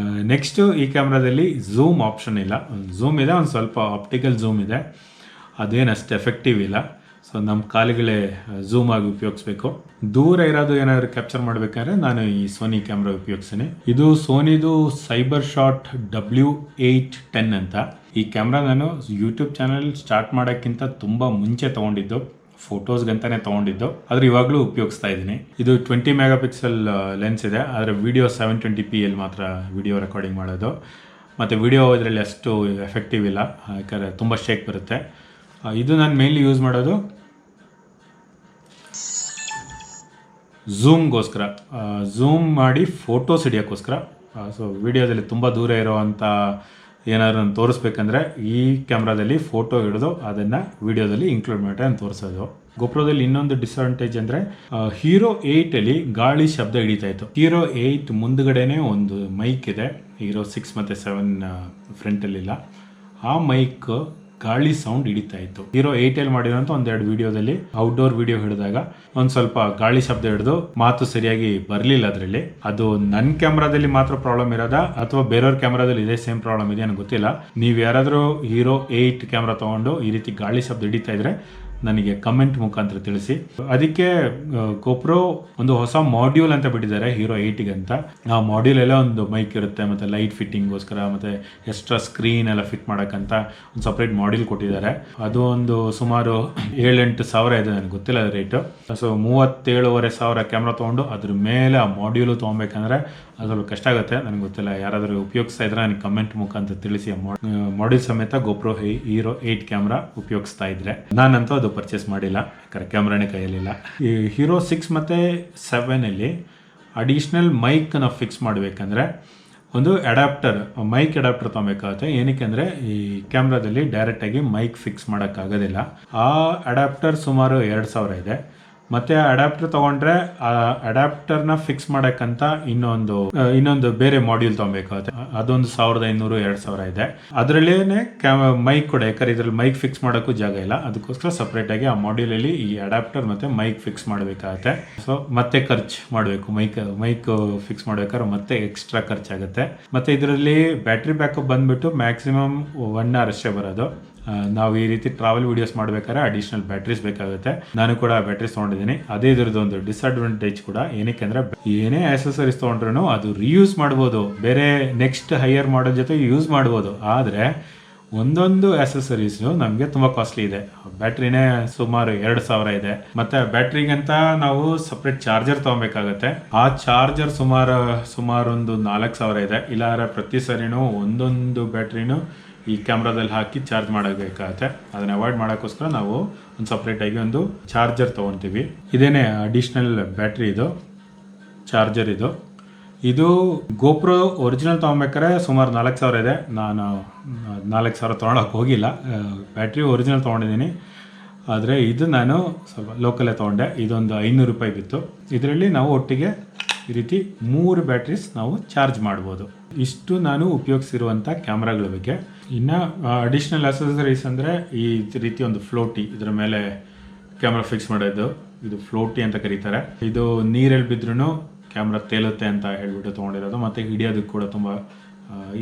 ನೆಕ್ಸ್ಟು ಈ ಕ್ಯಾಮ್ರಾದಲ್ಲಿ ಝೂಮ್ ಆಪ್ಷನ್ ಇಲ್ಲ. ಝೂಮ್ ಇದೆ, ಒಂದು ಸ್ವಲ್ಪ ಆಪ್ಟಿಕಲ್ ಝೂಮ್ ಇದೆ, ಅದೇನು ಅಷ್ಟು ಎಫೆಕ್ಟಿವ್ ಇಲ್ಲ. ಸೊ ನಮ್ಮ ಕಾಲುಗಳೇ ಝೂಮ್ ಆಗಿ ಉಪಯೋಗಿಸ್ಬೇಕು. ದೂರ ಇರೋದು ಏನಾದರೂ ಕ್ಯಾಪ್ಚರ್ ಮಾಡಬೇಕಾದ್ರೆ ನಾನು ಈ ಸೋನಿ ಕ್ಯಾಮ್ರಾ ಉಪಯೋಗಿಸ್ತೀನಿ. ಇದು ಸೋನಿದು ಸೈಬರ್ ಶಾಟ್ W810 ಅಂತ. ಈ ಕ್ಯಾಮ್ರಾ ನಾನು ಯೂಟ್ಯೂಬ್ ಚಾನಲ್ ಸ್ಟಾರ್ಟ್ ಮಾಡೋಕ್ಕಿಂತ ತುಂಬ ಮುಂಚೆ ತೊಗೊಂಡಿದ್ದು, ಫೋಟೋಸ್ಗಂತಾನೆ ತೊಗೊಂಡಿದ್ದು, ಆದರೆ ಇವಾಗಲೂ ಉಪಯೋಗಿಸ್ತಾ ಇದ್ದೀನಿ. ಇದು 20 ಮೆಗಾಪಿಕ್ಸೆಲ್ ಲೆನ್ಸ್ ಇದೆ, ಆದರೆ ವಿಡಿಯೋ 720p ಮಾತ್ರ ವಿಡಿಯೋ ರೆಕಾರ್ಡಿಂಗ್ ಮಾಡೋದು. ಮತ್ತು ವಿಡಿಯೋ ಇದರಲ್ಲಿ ಅಷ್ಟು ಎಫೆಕ್ಟಿವ್ ಇಲ್ಲ, ಯಾಕಂದರೆ ತುಂಬ ಶೇಕ್ ಬರುತ್ತೆ. ಇದು ನಾನು ಮೇನ್ಲಿ ಯೂಸ್ ಮಾಡೋದು ಝೂಮ್ಗೋಸ್ಕರ, ಝೂಮ್ ಮಾಡಿ ಫೋಟೋಸ್ ಹಿಡಿಯೋಕ್ಕೋಸ್ಕರ. ಸೊ ವಿಡಿಯೋದಲ್ಲಿ ತುಂಬ ದೂರ ಇರೋವಂಥ ಏನಾದ್ರು ನಾನು ತೋರಿಸ್ಬೇಕಂದ್ರೆ ಈ ಕ್ಯಾಮ್ರಾದಲ್ಲಿ ಫೋಟೋ ಹಿಡಿದು ಅದನ್ನು ವಿಡಿಯೋದಲ್ಲಿ ಇನ್ಕ್ಲೂಡ್ ಮಾಡಿ ನಾನು ತೋರಿಸೋದು. ಗೋಪ್ರೋದಲ್ಲಿ ಇನ್ನೊಂದು ಡಿಸ್ಅಡ್ವಾಂಟೇಜ್ ಅಂದರೆ ಹೀರೋ 8ಅಲ್ಲಿ ಗಾಳಿ ಶಬ್ದ ಹಿಡಿತಾ ಇತ್ತು. ಹೀರೋ 8 ಮುಂದ್ಗಡೆನೇ ಒಂದು ಮೈಕ್ ಇದೆ, ಹೀರೋ 6 ಮತ್ತು 7 ಫ್ರಂಟಲ್ಲಿಲ್ಲ. ಆ ಮೈಕ್ ಗಾಳಿ ಸೌಂಡ್ ಹಿಡಿತಾ ಇತ್ತು. ಹೀರೋ 8ಅಲ್ಲಿ ಮಾಡಿರೋಂಥ ಒಂದೆರಡು ವಿಡಿಯೋದಲ್ಲಿ ಔಟ್ಡೋರ್ ವಿಡಿಯೋ ಹಿಡಿದಾಗ ಒಂದು ಸ್ವಲ್ಪ ಗಾಳಿ ಶಬ್ದ ಹಿಡಿದು ಮಾತು ಸರಿಯಾಗಿ ಬರಲಿಲ್ಲ ಅದರಲ್ಲಿ. ಅದು ನನ್ನ ಕ್ಯಾಮ್ರಾದಲ್ಲಿ ಮಾತ್ರ ಪ್ರಾಬ್ಲಮ್ ಇರೋದಾ ಅಥವಾ ಬೇರೆಯವ್ರ ಕ್ಯಾಮ್ರಾದಲ್ಲಿ ಇದೇ ಸೇಮ್ ಪ್ರಾಬ್ಲಮ್ ಇದೆಯಾ ನನಗೆ ಗೊತ್ತಿಲ್ಲ. ನೀವು ಯಾರಾದರೂ ಹೀರೋ 8 ಕ್ಯಾಮ್ರಾ ತೊಗೊಂಡು ಈ ರೀತಿ ಗಾಳಿ ಶಬ್ದ ಹಿಡಿತಾ ಇದ್ರೆ ನನಗೆ ಕಮೆಂಟ್ ಮುಖಾಂತರ ತಿಳಿಸಿ. ಅದಕ್ಕೆ GoPro ಒಂದು ಹೊಸ ಮಾಡ್ಯೂಲ್ ಅಂತ ಬಿಟ್ಟಿದ್ದಾರೆ ಹೀರೋ 8ಗೆ ಅಂತ. ಆ ಮಾಡ್ಯೂಲ್ ಎಲ್ಲ ಒಂದು ಮೈಕ್ ಇರುತ್ತೆ, ಮತ್ತು ಲೈಟ್ ಫಿಟ್ಟಿಂಗ್ಗೋಸ್ಕರ ಮತ್ತು ಎಕ್ಸ್ಟ್ರಾ ಸ್ಕ್ರೀನ್ ಎಲ್ಲ ಫಿಟ್ ಮಾಡೋಕ್ಕಂತ ಒಂದು ಸಪ್ರೇಟ್ ಮಾಡ್ಯೂಲ್ ಕೊಟ್ಟಿದ್ದಾರೆ. ಅದು ಒಂದು ಸುಮಾರು 7-8 ಸಾವಿರ ಇದೆ, ನನಗೆ ಗೊತ್ತಿಲ್ಲ ರೇಟು. ಸೊ 37,500 ಕ್ಯಾಮ್ರಾ ತೊಗೊಂಡು ಅದ್ರ ಮೇಲೆ ಆ ಮಾಡ್ಯೂಲು ತೊಗೊಬೇಕಂದ್ರೆ ಅದು ಸ್ವಲ್ಪ ಕಷ್ಟ ಆಗುತ್ತೆ. ನನಗೆ ಗೊತ್ತಿಲ್ಲ, ಯಾರಾದರೂ ಉಪಯೋಗಿಸ್ತಾ ಇದ್ರೆ ನನಗೆ ಕಮೆಂಟ್ ಮುಖಾಂತರ ತಿಳಿಸಿ. ಮಾಡ್ಯೂಲ್ ಸಮೇತ GoPro ಹೀರೋ 8 ಕ್ಯಾಮ್ರಾ ಉಪಯೋಗಿಸ್ತಾ ಇದ್ರೆ. ನಾನಂತೂ ಅದು ಪರ್ಚೇಸ್ ಮಾಡಿಲ್ಲ, ಯಾಕಂದರೆ ಕ್ಯಾಮ್ರಾನೇ ಕೈಯಲ್ಲಿಲ್ಲ. ಈ ಹೀರೋ 6 ಮತ್ತು 7ಅಲ್ಲಿ ಅಡಿಷ್ನಲ್ ಮೈಕ್ ನಾವು ಫಿಕ್ಸ್ ಮಾಡಬೇಕಂದ್ರೆ ಒಂದು ಅಡ್ಯಾಪ್ಟರ್, ಮೈಕ್ ಅಡ್ಯಾಪ್ಟರ್ ತೊಗೊಬೇಕಾಗುತ್ತೆ. ಏನಕ್ಕೆ ಅಂದರೆ ಈ ಕ್ಯಾಮ್ರಾದಲ್ಲಿ ಡೈರೆಕ್ಟಾಗಿ ಮೈಕ್ ಫಿಕ್ಸ್ ಮಾಡೋಕ್ಕಾಗೋದಿಲ್ಲ. ಆ ಅಡ್ಯಾಪ್ಟರ್ ಸುಮಾರು 2,000 ಇದೆ. ಮತ್ತು ಅಡ್ಯಾಪ್ಟರ್ ತೊಗೊಂಡ್ರೆ ಆ ಅಡ್ಯಾಪ್ಟರ್ನ ಫಿಕ್ಸ್ ಮಾಡೋಕ್ಕಂತ ಇನ್ನೊಂದು ಬೇರೆ ಮಾಡ್ಯೂಲ್ ತೊಗೊಬೇಕಾಗುತ್ತೆ. ಅದೊಂದು 1,500-2,000 ಇದೆ. ಅದರಲ್ಲೇ ಮೈಕ್ ಕೂಡ, ಯಾಕಂದ್ರೆ ಇದರಲ್ಲಿ ಮೈಕ್ ಫಿಕ್ಸ್ ಮಾಡೋಕ್ಕೂ ಜಾಗ ಇಲ್ಲ, ಅದಕ್ಕೋಸ್ಕರ ಸಪ್ರೇಟಾಗಿ ಆ ಮಾಡ್ಯೂಲಲ್ಲಿ ಈ ಅಡ್ಯಾಪ್ಟರ್ ಮತ್ತು ಮೈಕ್ ಫಿಕ್ಸ್ ಮಾಡಬೇಕಾಗತ್ತೆ. ಸೊ ಮತ್ತೆ ಖರ್ಚು ಮಾಡಬೇಕು, ಮೈಕ್ ಫಿಕ್ಸ್ ಮಾಡಬೇಕಾದ್ರೆ ಮತ್ತೆ ಎಕ್ಸ್ಟ್ರಾ ಖರ್ಚಾಗುತ್ತೆ. ಮತ್ತು ಇದರಲ್ಲಿ ಬ್ಯಾಟ್ರಿ ಬ್ಯಾಕಪ್ ಬಂದುಬಿಟ್ಟು ಮ್ಯಾಕ್ಸಿಮಮ್ 1 hour ಅಷ್ಟೇ ಬರೋದು. ನಾವು ಈ ರೀತಿ ಟ್ರಾವೆಲ್ ವೀಡಿಯೋಸ್ ಮಾಡಬೇಕಾದ್ರೆ ಅಡಿಷ್ನಲ್ ಬ್ಯಾಟ್ರೀಸ್ ಬೇಕಾಗುತ್ತೆ. ನಾನು ಕೂಡ ಬ್ಯಾಟ್ರೀಸ್ ತೊಗೊಂಡಿದ್ದೀನಿ. ಅದೇ ಇದರದ್ದು ಒಂದು ಡಿಸ್ಅಡ್ವಾಂಟೇಜ್ ಕೂಡ. ಏನಕ್ಕೆ ಅಂದರೆ ಏನೇ ಆಕ್ಸೆಸರೀಸ್ ತೊಗೊಂಡ್ರೂ ಅದು ರೀಯೂಸ್ ಮಾಡ್ಬೋದು, ಬೇರೆ ನೆಕ್ಸ್ಟ್ ಹೈಯರ್ ಮಾಡಲ್ ಜೊತೆ ಯೂಸ್ ಮಾಡ್ಬೋದು. ಆದರೆ ಒಂದೊಂದು ಆಕ್ಸೆಸರೀಸು ನಮಗೆ ತುಂಬ ಕಾಸ್ಟ್ಲಿ ಇದೆ. ಬ್ಯಾಟ್ರಿನೇ ಸುಮಾರು 2,000 ಇದೆ. ಮತ್ತು ಬ್ಯಾಟ್ರಿಗಂತ ನಾವು ಸಪ್ರೇಟ್ ಚಾರ್ಜರ್ ತೊಗೊಬೇಕಾಗತ್ತೆ. ಆ ಚಾರ್ಜರ್ ಸುಮಾರು ಒಂದು 4,000 ಇದೆ. ಇಲ್ಲಾಂದ್ರೆ ಪ್ರತಿ ಸರಿನೂ ಒಂದೊಂದು ಬ್ಯಾಟ್ರಿನೂ ಈ ಕ್ಯಾಮ್ರಾದಲ್ಲಿ ಹಾಕಿ ಚಾರ್ಜ್ ಮಾಡಬೇಕಾಗತ್ತೆ. ಅದನ್ನ ಅವಾಯ್ಡ್ ಮಾಡೋಕ್ಕೋಸ್ಕರ ನಾವು ಒಂದು ಸಪ್ರೇಟಾಗಿ ಒಂದು ಚಾರ್ಜರ್ ತೊಗೊತೀವಿ. ಇದೇನೇ ಅಡಿಷ್ನಲ್ ಬ್ಯಾಟ್ರಿ, ಇದು ಚಾರ್ಜರ್. ಇದು GoPro ಒರಿಜಿನಲ್ ತೊಗೊಬೇಕಾದ್ರೆ ಸುಮಾರು 4,000 ಇದೆ. ನಾನು 4,000 ತೊಗೊಳಕ್ಕೆ ಹೋಗಿಲ್ಲ, ಬ್ಯಾಟ್ರಿ ಒರಿಜಿನಲ್ ತೊಗೊಂಡಿದ್ದೀನಿ. ಆದರೆ ಇದು ನಾನು ಸ್ವಲ್ಪ ಲೋಕಲ್ಲೇ ತೊಗೊಂಡೆ. ಇದೊಂದು 500 ರೂಪಾಯಿ ಬಿತ್ತು. ಇದರಲ್ಲಿ ನಾವು ಒಟ್ಟಿಗೆ ಈ ರೀತಿ 3 ಬ್ಯಾಟ್ರೀಸ್ ನಾವು ಚಾರ್ಜ್ ಮಾಡ್ಬೋದು. ಇಷ್ಟು ನಾನು ಉಪಯೋಗಿಸಿರುವಂಥ ಕ್ಯಾಮ್ರಾಗಳ ಬಗ್ಗೆ. ಇನ್ನು ಅಡಿಷ್ನಲ್ ಆಕ್ಸೆಸರೀಸ್ ಅಂದರೆ ಈ ರೀತಿ ಒಂದು ಫ್ಲೋಟಿ, ಇದರ ಮೇಲೆ ಕ್ಯಾಮ್ರಾ ಫಿಕ್ಸ್ ಮಾಡೋದು, ಇದು ಫ್ಲೋಟಿ ಅಂತ ಕರೀತಾರೆ. ಇದು ನೀರಲ್ಲಿ ಬಿದ್ರೂ ಕ್ಯಾಮ್ರಾ ತೇಲುತ್ತೆ ಅಂತ ಹೇಳ್ಬಿಟ್ಟು ತೊಗೊಂಡಿರೋದು. ಮತ್ತು ಹಿಡಿಯೋದಕ್ಕೆ ಕೂಡ ತುಂಬ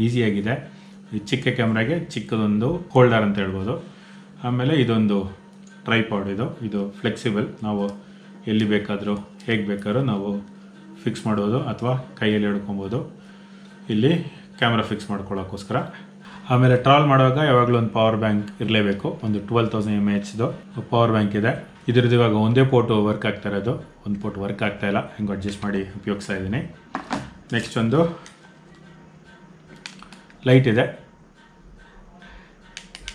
ಈಸಿಯಾಗಿದೆ. ಈ ಚಿಕ್ಕ ಕ್ಯಾಮ್ರಾಗೆ ಚಿಕ್ಕದೊಂದು ಹೋಲ್ಡರ್ ಅಂತ ಹೇಳ್ಬೋದು. ಆಮೇಲೆ ಇದೊಂದು ಟ್ರೈಪಾಡ್, ಇದು ಫ್ಲೆಕ್ಸಿಬಲ್. ನಾವು ಎಲ್ಲಿ ಬೇಕಾದರೂ ಹೇಗೆ ಬೇಕಾದ್ರೂ ನಾವು ಫಿಕ್ಸ್ ಮಾಡ್ಬೋದು ಅಥವಾ ಕೈಯಲ್ಲಿ ಹಿಡ್ಕೊಬೋದು, ಇಲ್ಲಿ ಕ್ಯಾಮ್ರಾ ಫಿಕ್ಸ್ ಮಾಡ್ಕೊಳ್ಳೋಕ್ಕೋಸ್ಕರ. ಆಮೇಲೆ ಟ್ರಾವೆಲ್ ಮಾಡುವಾಗ ಯಾವಾಗಲೂ ಒಂದು ಪವರ್ ಬ್ಯಾಂಕ್ ಇರಲೇಬೇಕು. ಒಂದು 12,000 mAh ಪವರ್ ಬ್ಯಾಂಕ್ ಇದೆ. ಇದ್ರದ್ದು ಇವಾಗ ಒಂದೇ ಪೋರ್ಟು ವರ್ಕ್ ಆಗ್ತಾ ಇರೋದು, ಒಂದು ಪೋರ್ಟ್ ವರ್ಕ್ ಆಗ್ತಾ ಇಲ್ಲ. ಹೆಂಗೆ ಅಡ್ಜಸ್ಟ್ ಮಾಡಿ ಉಪಯೋಗಿಸ್ತಾ ಇದ್ದೀನಿ. ನೆಕ್ಸ್ಟ್ ಒಂದು ಲೈಟ್ ಇದೆ,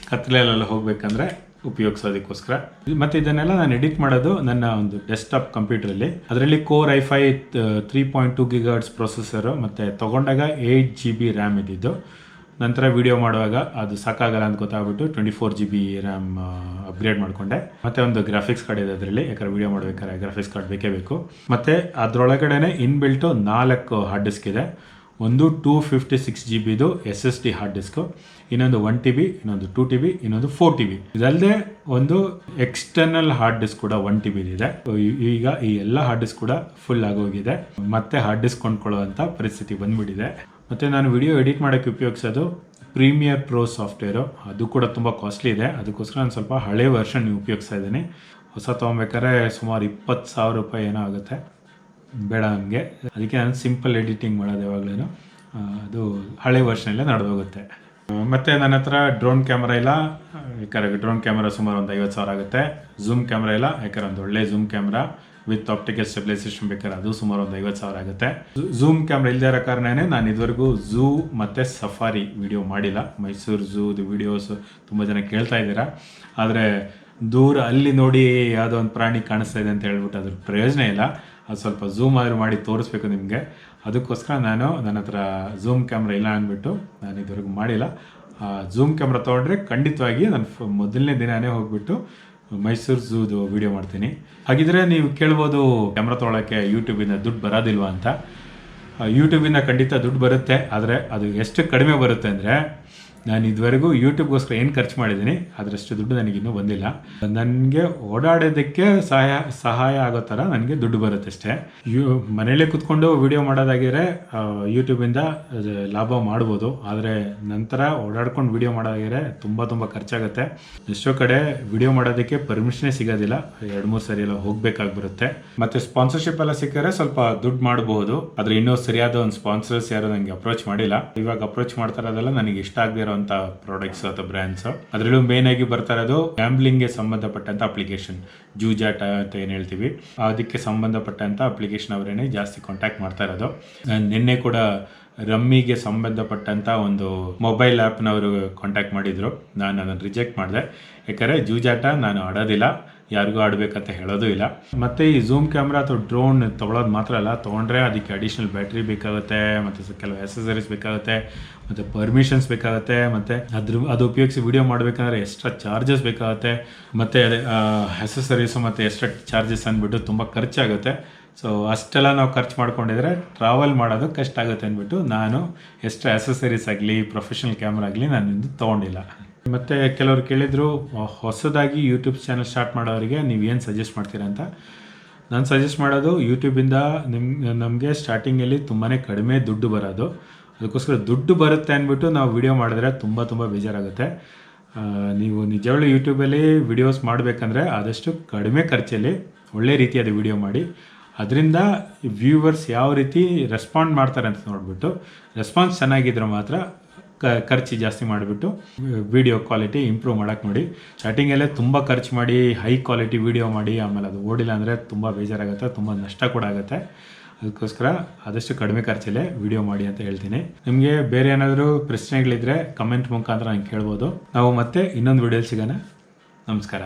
ಕತ್ತಲೆಲ್ಲ ಹೋಗ್ಬೇಕಂದ್ರೆ ಉಪಯೋಗಿಸೋದಕ್ಕೋಸ್ಕರ. ಮತ್ತು ಇದನ್ನೆಲ್ಲ ನಾನು ಎಡಿಟ್ ಮಾಡೋದು ನನ್ನ ಒಂದು ಡೆಸ್ಕ್ಟಾಪ್ ಕಂಪ್ಯೂಟ್ರಲ್ಲಿ. ಅದರಲ್ಲಿ Core i5 3.2 GHz ಪ್ರೊಸೆಸರು ಮತ್ತು ತೊಗೊಂಡಾಗ 8 GB ರ್ಯಾಮ್ ಇದ್ದಿದ್ದು. ನಂತರ ವಿಡಿಯೋ ಮಾಡುವಾಗ ಅದು ಸಾಕಾಗಲ್ಲ ಅಂತ ಗೊತ್ತಾಗ್ಬಿಟ್ಟು 24 GB ರ್ಯಾಮ್ ಅಪ್ಗ್ರೇಡ್ ಮಾಡಿಕೊಂಡೆ. ಮತ್ತು ಒಂದು ಗ್ರಾಫಿಕ್ಸ್ ಕಾರ್ಡ್ ಇದೆ ಅದರಲ್ಲಿ, ಯಾಕಂದರೆ ವಿಡಿಯೋ ಮಾಡಬೇಕಾದ್ರೆ ಗ್ರಾಫಿಕ್ಸ್ ಕಾರ್ಡ್ ಬೇಕೇ ಬೇಕು. ಮತ್ತು ಅದರೊಳಗಡೆ ಇನ್ಬಿಲ್ಟು 4 ಹಾರ್ಡ್ ಡಿಸ್ಕ್ ಇದೆ. ಒಂದು 256 GBದು SSD ಹಾರ್ಡ್ ಡಿಸ್ಕು, ಇನ್ನೊಂದು 1 TB, ಇನ್ನೊಂದು 2 TB, ಇನ್ನೊಂದು 4 TB. ಇದಲ್ಲದೆ ಒಂದು ಎಕ್ಸ್ಟರ್ನಲ್ ಹಾರ್ಡ್ ಡಿಸ್ಕ್ ಕೂಡ 1 TB ಇದೆ. ಈಗ ಈ ಎಲ್ಲ ಹಾರ್ಡ್ ಡಿಸ್ಕ್ ಕೂಡ ಫುಲ್ ಆಗೋಗಿದೆ. ಮತ್ತೆ ಹಾರ್ಡ್ ಡಿಸ್ಕ್ ಕೊಂಡ್ಕೊಳ್ಳುವಂಥ ಪರಿಸ್ಥಿತಿ ಬಂದ್ಬಿಟ್ಟಿದೆ. ಮತ್ತು ನಾನು ವಿಡಿಯೋ ಎಡಿಟ್ ಮಾಡೋಕ್ಕೆ ಉಪಯೋಗಿಸೋದು ಪ್ರೀಮಿಯರ್ ಪ್ರೋ ಸಾಫ್ಟ್ವೇರು. ಅದು ಕೂಡ ತುಂಬ ಕಾಸ್ಟ್ಲಿ ಇದೆ. ಅದಕ್ಕೋಸ್ಕರ ನಾನು ಸ್ವಲ್ಪ ಹಳೆ ವರ್ಷನ್ ಉಪಯೋಗಿಸ್ತಾ ಇದ್ದೀನಿ. ಹೊಸ ತೊಗೊಬೇಕಾದ್ರೆ ಸುಮಾರು 20,000 ರೂಪಾಯಿ ಏನೋ ಆಗುತ್ತೆ. ಬೇಡ ನನಗೆ, ಅದಕ್ಕೆ ನಾನು ಸಿಂಪಲ್ ಎಡಿಟಿಂಗ್ ಮಾಡೋದು ಯಾವಾಗಲೂ. ಅದು ಹಳೆ ವರ್ಷನಲ್ಲೇ ನಡೆದೋಗುತ್ತೆ. ಮತ್ತು ನನ್ನ ಹತ್ರ ಡ್ರೋನ್ ಕ್ಯಾಮ್ರಾ ಇಲ್ಲ, ಯಾಕಂದರೆ ಡ್ರೋನ್ ಕ್ಯಾಮ್ರಾ ಸುಮಾರು ಒಂದು 50,000 ಆಗುತ್ತೆ. ಝೂಮ್ ಕ್ಯಾಮ್ರಾ ಇಲ್ಲ, ಯಾಕಂದರೆ ಒಂದು ಒಳ್ಳೆ zoom camera with optical stabilisation ಬೇಕಾದ್ರೆ ಅದು ಸುಮಾರು ಒಂದು 50,000 ಆಗುತ್ತೆ. ಝೂಮ್ ಕ್ಯಾಮ್ರಾ ಇಲ್ಲದೇ ಇರೋ ಕಾರಣನೇ ನಾನು ಇದುವರೆಗೂ ಝೂ ಮತ್ತು ಸಫಾರಿ ವಿಡಿಯೋ ಮಾಡಿಲ್ಲ. ಮೈಸೂರು ಝೂದು ವಿಡಿಯೋಸ್ ತುಂಬ ಜನ ಕೇಳ್ತಾ ಇದ್ದೀರಾ. ಆದರೆ ದೂರ ಅಲ್ಲಿ ನೋಡಿ ಯಾವುದೋ ಒಂದು ಪ್ರಾಣಿ ಕಾಣಿಸ್ತಾ ಇದೆ ಅಂತ ಹೇಳ್ಬಿಟ್ಟು ಅದ್ರ ಪ್ರಯೋಜನ ಇಲ್ಲ. ಅದು ಸ್ವಲ್ಪ ಝೂಮ್ ಆದರೂ ಮಾಡಿ ತೋರಿಸ್ಬೇಕು ನಿಮಗೆ. ಅದಕ್ಕೋಸ್ಕರ ನನ್ನ ಹತ್ರ ಝೂಮ್ ಕ್ಯಾಮ್ರಾ ಇಲ್ಲ ಅಂದ್ಬಿಟ್ಟು ನಾನು ಇದುವರೆಗೂ ಮಾಡಿಲ್ಲ. ಝೂಮ್ ಕ್ಯಾಮ್ರಾ ತೊಗೊಂಡ್ರೆ ಖಂಡಿತವಾಗಿ ನಾನು ಮೊದಲನೇ ದಿನವೇ ಹೋಗ್ಬಿಟ್ಟು ಮೈಸೂರು ಝೂದು ವಿಡಿಯೋ ಮಾಡ್ತೀನಿ. ಹಾಗಿದ್ರೆ ನೀವು ಕೇಳ್ಬೋದು, ಕ್ಯಾಮ್ರಾ ತೊಗೊಳಕ್ಕೆ ಯೂಟ್ಯೂಬಿಂದ ದುಡ್ಡು ಬರೋದಿಲ್ವಾ ಅಂತ. ಯೂಟ್ಯೂಬಿಂದ ಖಂಡಿತ ದುಡ್ಡು ಬರುತ್ತೆ, ಆದರೆ ಅದು ಎಷ್ಟು ಕಡಿಮೆ ಬರುತ್ತೆ ಅಂದರೆ, ನಾನು ಇದುವರೆಗೂ ಯೂಟ್ಯೂಬ್ಗೋಸ್ಕರ ಏನು ಖರ್ಚು ಮಾಡಿದ್ದೀನಿ ಅದರಷ್ಟು ದುಡ್ಡು ನನಗಿನ್ನೂ ಬಂದಿಲ್ಲ. ನನಗೆ ಓಡಾಡೋದಕ್ಕೆ ಸಹಾಯ ಆಗೋ ಥರ ನನಗೆ ದುಡ್ಡು ಬರುತ್ತೆ ಅಷ್ಟೇ. ಮನೇಲೇ ಕೂತ್ಕೊಂಡು ವಿಡಿಯೋ ಮಾಡೋದಾಗಿದ್ರೆ ಯೂಟ್ಯೂಬಿಂದ ಲಾಭ ಮಾಡ್ಬೋದು. ಆದರೆ ನಂತರ ಓಡಾಡ್ಕೊಂಡು ವಿಡಿಯೋ ಮಾಡೋದಾಗಿದ್ರೆ ತುಂಬ ಖರ್ಚಾಗುತ್ತೆ. ಎಷ್ಟೋ ಕಡೆ ವಿಡಿಯೋ ಮಾಡೋದಕ್ಕೆ ಪರ್ಮಿಷನೇ ಸಿಗೋದಿಲ್ಲ, 2-3 ಸರಿ ಎಲ್ಲ ಹೋಗ್ಬೇಕಾಗಿ ಬರುತ್ತೆ. ಮತ್ತು ಸ್ಪಾನ್ಸರ್ಶಿಪ್ ಎಲ್ಲ ಸಿಕ್ಕರೆ ಸ್ವಲ್ಪ ದುಡ್ಡು ಮಾಡಬಹುದು. ಆದರೆ ಇನ್ನೂ ಸರಿಯಾದ ಒಂದು ಸ್ಪಾನ್ಸರ್ಸ್ ಯಾರು ನನಗೆ ಅಪ್ರೋಚ್ ಮಾಡಿಲ್ಲ. ಇವಾಗ ಅಪ್ರೋಚ್ ಮಾಡ್ತಾ ಇರೋದೆಲ್ಲ ನನಗೆ ಇಷ್ಟ ಆಗದಿರೋ ಪ್ರಾಡಕ್ಟ್ಸ್ ಅಥವಾ ಬ್ರ್ಯಾಂಡ್ಸ್. ಅದರಲ್ಲೂ ಮೇನ್ ಆಗಿ ಬರ್ತಾ ಇರೋದು ಗ್ಯಾಂಬ್ಲಿಂಗ್ಗೆ ಸಂಬಂಧಪಟ್ಟಂತ ಅಪ್ಲಿಕೇಶನ್, ಜೂಜಾಟ ಅಂತ ಏನು ಹೇಳ್ತೀವಿ, ಅದಕ್ಕೆ ಸಂಬಂಧಪಟ್ಟಂತ ಅಪ್ಲಿಕೇಶನ್ ಅವರೇನೆ ಜಾಸ್ತಿ ಕಾಂಟ್ಯಾಕ್ಟ್ ಮಾಡ್ತಾ ಇರೋದು. ನಿನ್ನೆ ಕೂಡ ರಮ್ಮಿಗೆ ಸಂಬಂಧಪಟ್ಟಂತ ಒಂದು ಮೊಬೈಲ್ ಆ್ಯಪ್ನವರು ಕಾಂಟ್ಯಾಕ್ಟ್ ಮಾಡಿದ್ರು. ನಾನು ಅದನ್ನು ರಿಜೆಕ್ಟ್ ಮಾಡಿದೆ. ಯಾಕಂದರೆ ಜೂಜಾಟ ನಾನು ಆಡೋದಿಲ್ಲ, ಯಾರಿಗೂ ಆಡಬೇಕಂತ ಹೇಳೋದು ಇಲ್ಲ. ಮತ್ತು ಈ ಝೂಮ್ ಕ್ಯಾಮ್ರಾ ಅಥವಾ ಡ್ರೋನ್ ತೊಗೊಳೋದು ಮಾತ್ರ ಅಲ್ಲ, ತೊಗೊಂಡ್ರೆ ಅದಕ್ಕೆ ಅಡಿಷ್ನಲ್ ಬ್ಯಾಟ್ರಿ ಬೇಕಾಗುತ್ತೆ, ಮತ್ತು ಕೆಲವು ಆಕ್ಸೆಸರೀಸ್ ಬೇಕಾಗುತ್ತೆ, ಮತ್ತು ಪರ್ಮಿಷನ್ಸ್ ಬೇಕಾಗುತ್ತೆ, ಮತ್ತು ಅದು ಉಪಯೋಗಿಸಿ ವಿಡಿಯೋ ಮಾಡಬೇಕಂದ್ರೆ ಎಕ್ಸ್ಟ್ರಾ ಚಾರ್ಜಸ್ ಬೇಕಾಗುತ್ತೆ, ಮತ್ತು ಆಕ್ಸೆಸರೀಸು ಮತ್ತು ಎಕ್ಸ್ಟ್ರಾ ಚಾರ್ಜಸ್ ಅಂದ್ಬಿಟ್ಟು ತುಂಬ ಖರ್ಚಾಗುತ್ತೆ. ಸೊ ಅಷ್ಟೆಲ್ಲ ನಾವು ಖರ್ಚು ಮಾಡ್ಕೊಂಡಿದ್ರೆ ಟ್ರಾವೆಲ್ ಮಾಡೋದು ಕಷ್ಟ ಆಗುತ್ತೆ ಅಂದ್ಬಿಟ್ಟು ನಾನು ಎಕ್ಸ್ಟ್ರಾ ಆಕ್ಸೆಸರೀಸ್ ಆಗಲಿ ಪ್ರೊಫೆಷನಲ್ ಕ್ಯಾಮ್ರಾ ಆಗಲಿ ನಾನು ಇಂದು ತೊಗೊಂಡಿಲ್ಲ. ಮತ್ತು ಕೆಲವರು ಕೇಳಿದರು, ಹೊಸದಾಗಿ ಯೂಟ್ಯೂಬ್ ಚಾನಲ್ ಸ್ಟಾರ್ಟ್ ಮಾಡೋರಿಗೆ ನೀವು ಏನು ಸಜೆಸ್ಟ್ ಮಾಡ್ತೀರಾ ಅಂತ. ನಾನು ಸಜೆಸ್ಟ್ ಮಾಡೋದು, ಯೂಟ್ಯೂಬಿಂದ ನಮಗೆ ಸ್ಟಾರ್ಟಿಂಗಲ್ಲಿ ತುಂಬಾ ಕಡಿಮೆ ದುಡ್ಡು ಬರೋದು. ಅದಕ್ಕೋಸ್ಕರ ದುಡ್ಡು ಬರುತ್ತೆ ಅಂದ್ಬಿಟ್ಟು ನಾವು ವಿಡಿಯೋ ಮಾಡಿದ್ರೆ ತುಂಬ ಬೇಜಾರಾಗುತ್ತೆ. ನೀವು ನಿಜವಾಗ್ಲೂ ಯೂಟ್ಯೂಬಲ್ಲಿ ವಿಡಿಯೋಸ್ ಮಾಡಬೇಕಂದ್ರೆ ಆದಷ್ಟು ಕಡಿಮೆ ಖರ್ಚಲ್ಲಿ ಒಳ್ಳೆ ರೀತಿಯಾದ ವಿಡಿಯೋ ಮಾಡಿ, ಅದರಿಂದ ವ್ಯೂವರ್ಸ್ ಯಾವ ರೀತಿ ರೆಸ್ಪಾಂಡ್ ಮಾಡ್ತಾರೆ ಅಂತ ನೋಡಿಬಿಟ್ಟು, ರೆಸ್ಪಾನ್ಸ್ ಚೆನ್ನಾಗಿದ್ರೆ ಮಾತ್ರ ಖರ್ಚು ಜಾಸ್ತಿ ಮಾಡಿಬಿಟ್ಟು ವಿಡಿಯೋ ಕ್ವಾಲಿಟಿ ಇಂಪ್ರೂವ್ ಮಾಡೋಕ್ಕೆ ನೋಡಿ. ಸ್ಟಾರ್ಟಿಂಗಲ್ಲೇ ತುಂಬ ಖರ್ಚು ಮಾಡಿ ಹೈ ಕ್ವಾಲಿಟಿ ವಿಡಿಯೋ ಮಾಡಿ ಆಮೇಲೆ ಅದು ಓಡಿಲ್ಲ ಅಂದರೆ ತುಂಬ ಬೇಜಾರಾಗುತ್ತೆ, ತುಂಬ ನಷ್ಟ ಕೂಡ ಆಗುತ್ತೆ. ಅದಕ್ಕೋಸ್ಕರ ಆದಷ್ಟು ಕಡಿಮೆ ಖರ್ಚಲ್ಲೇ ವಿಡಿಯೋ ಮಾಡಿ ಅಂತ ಹೇಳ್ತೀನಿ. ನಿಮಗೆ ಬೇರೆ ಏನಾದರೂ ಪ್ರಶ್ನೆಗಳಿದ್ದರೆ ಕಮೆಂಟ್ ಮುಖಾಂತರ ನಂಗೆ ಕೇಳ್ಬೋದು. ನಾವು ಮತ್ತೆ ಇನ್ನೊಂದು ವಿಡಿಯೋಲಿ ಸಿಗೋಣ. ನಮಸ್ಕಾರ.